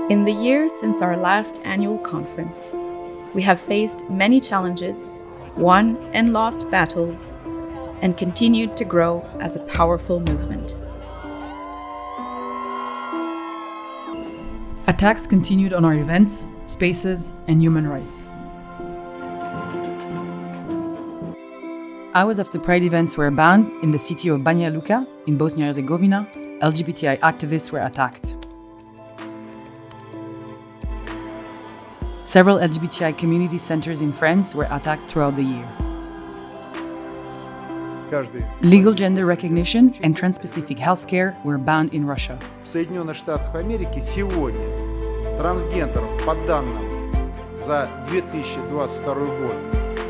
In the years since our last annual conference, we have faced many challenges, won and lost battles, and continued to grow as a powerful movement. Attacks continued on our events, spaces, and human rights. Hours after Pride events were banned in the city of Banja Luka in Bosnia-Herzegovina, LGBTI activists were attacked. Several LGBTI community centers in France were attacked throughout the year. Legal gender recognition and trans-specific healthcare were banned in Russia. В Соединенных Штатах Америки сегодня трансгендеров, по данным за 2022 год,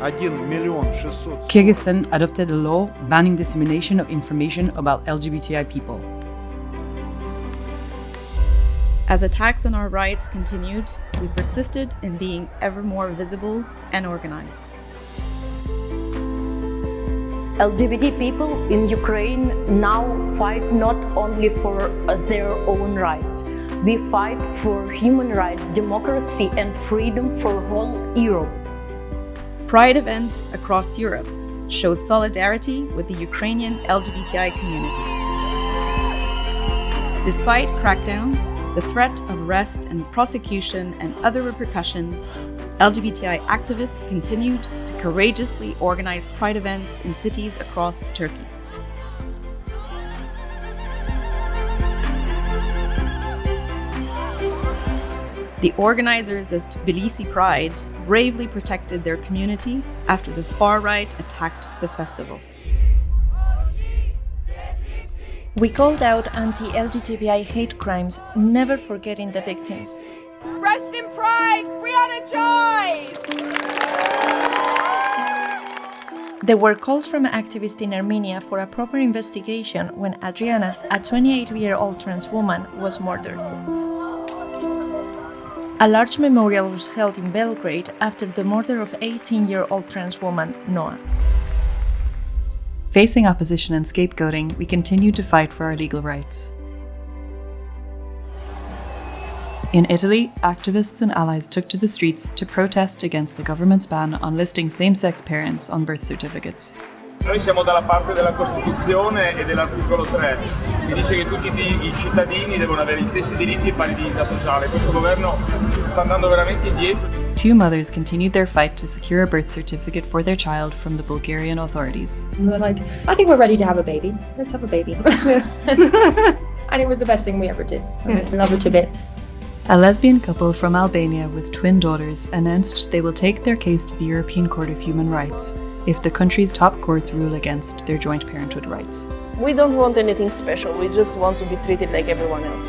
1 600 000. Kyrgyzstan adopted a law banning dissemination of information about LGBTI people. As attacks on our rights continued, we persisted in being ever more visible and organized. LGBT people in Ukraine now fight not only for their own rights. We fight for human rights, democracy, and freedom for whole Europe. Pride events across Europe showed solidarity with the Ukrainian LGBTI community. Despite crackdowns, the threat of arrest and prosecution and other repercussions, LGBTI activists continued to courageously organize Pride events in cities across Turkey. The organizers of Tbilisi Pride bravely protected their community after the far right attacked the festival. We called out anti-LGBTI hate crimes, never forgetting the victims. Rest in pride, Brianna Joy! There were calls from activists in Armenia for a proper investigation when Adriana, a 28-year-old trans woman, was murdered. A large memorial was held in Belgrade after the murder of 18-year-old trans woman Noa. Facing opposition and scapegoating, we continued to fight for our legal rights. In Italy, activists and allies took to the streets to protest against the government's ban on listing same-sex parents on birth certificates. Noi siamo dalla parte della Costituzione e dell'articolo 3, che dice che tutti i cittadini devono avere gli stessi diritti e pari dignità sociale. Questo governo sta andando veramente indietro. Two mothers continued their fight to secure a birth certificate for their child from the Bulgarian authorities. And they're like, I think we're ready to have a baby. Let's have a baby. And it was the best thing we ever did. I love her to bits. A lesbian couple from Albania with twin daughters announced they will take their case to the European Court of Human Rights if the country's top courts rule against their joint parenthood rights. We don't want anything special, we just want to be treated like everyone else.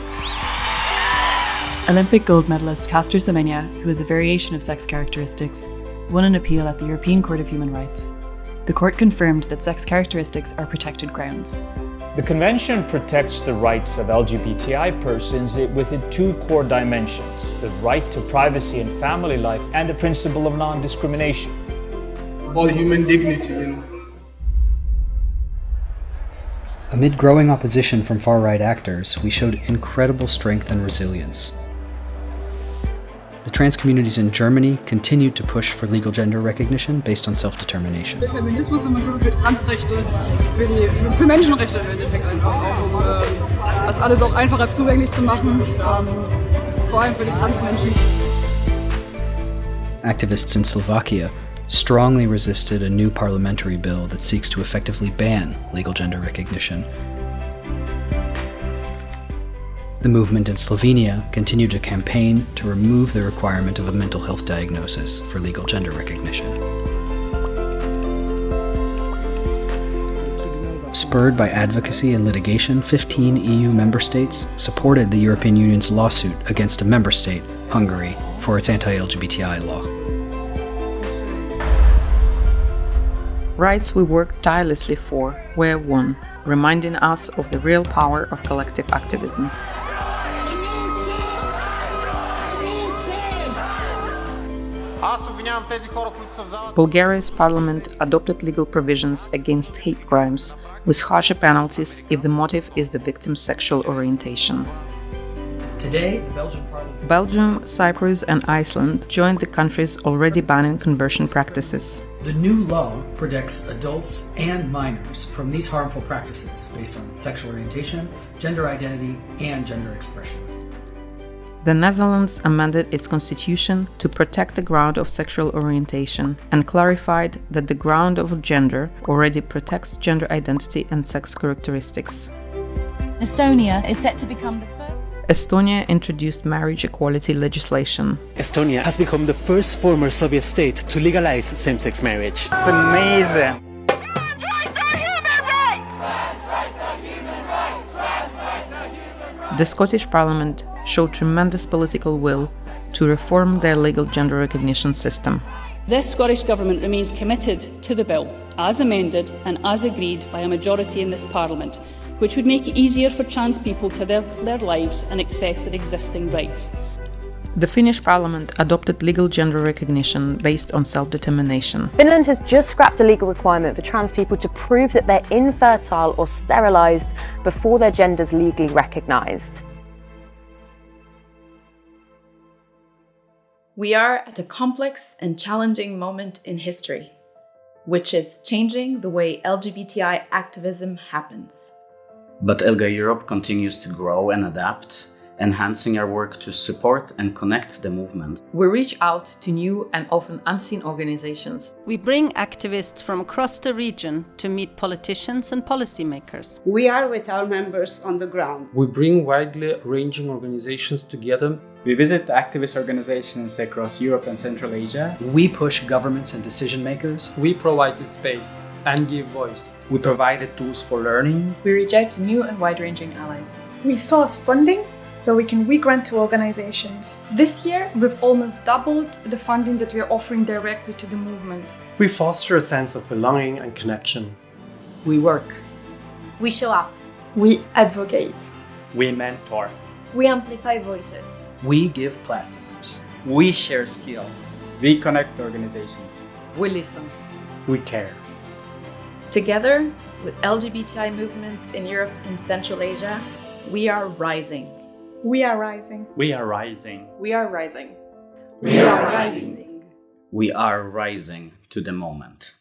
Olympic gold medalist Castor Semenya, who has a variation of sex characteristics, won an appeal at the European Court of Human Rights. The court confirmed that sex characteristics are protected grounds. The Convention protects the rights of LGBTI persons within two core dimensions: the right to privacy and family life and the principle of non-discrimination. It's about human dignity, Amid growing opposition from far-right actors, we showed incredible strength and resilience. The trans communities in Germany continued to push for legal gender recognition based on self-determination. Der Feminismus, wenn man so für Transrechte, für Menschenrechte im Endeffekt einfach auch, um das alles auch einfacher zugänglich zu machen, vor allem für die Transmenschen. Activists in Slovakia strongly resisted a new parliamentary bill that seeks to effectively ban legal gender recognition. The movement in Slovenia continued a campaign to remove the requirement of a mental health diagnosis for legal gender recognition. Spurred by advocacy and litigation, 15 EU member states supported the European Union's lawsuit against a member state, Hungary, for its anti-LGBTI law. Rights we worked tirelessly for were won, reminding us of the real power of collective activism. Bulgaria's parliament adopted legal provisions against hate crimes, with harsher penalties if the motive is the victim's sexual orientation. Today, the Belgian Parliament... Belgium, Cyprus, and Iceland joined the countries already banning conversion practices. The new law protects adults and minors from these harmful practices based on sexual orientation, gender identity, and gender expression. The Netherlands amended its constitution to protect the ground of sexual orientation and clarified that the ground of gender already protects gender identity and sex characteristics. Estonia is set to become the first. Estonia introduced marriage equality legislation. Estonia has become the first former Soviet state to legalize same-sex marriage. It's amazing. The Scottish Parliament showed tremendous political will to reform their legal gender recognition system. This Scottish Government remains committed to the bill, as amended and as agreed by a majority in this Parliament, which would make it easier for trans people to live their lives and access their existing rights. The Finnish Parliament adopted legal gender recognition based on self-determination. Finland has just scrapped a legal requirement for trans people to prove that they're infertile or sterilised before their gender's legally recognised. We are at a complex and challenging moment in history, which is changing the way LGBTI activism happens. But ILGA-Europe continues to grow and adapt, enhancing our work to support and connect the movement. We reach out to new and often unseen organizations. We bring activists from across the region to meet politicians and policymakers. We are with our members on the ground. We bring widely ranging organizations together. We visit activist organizations across Europe and Central Asia. We push governments and decision makers. We provide the space and give voice. We provide the tools for learning. We reach out to new and wide-ranging allies. We source funding so we can re-grant to organizations. This year, we've almost doubled the funding that we are offering directly to the movement. We foster a sense of belonging and connection. We work. We show up. We advocate. We mentor. We amplify voices. We give platforms. We share skills. We connect organizations. We listen. We care. Together with LGBTI movements in Europe and Central Asia, we are rising. We are rising. We are rising. We are rising. We are rising. We are rising to the moment.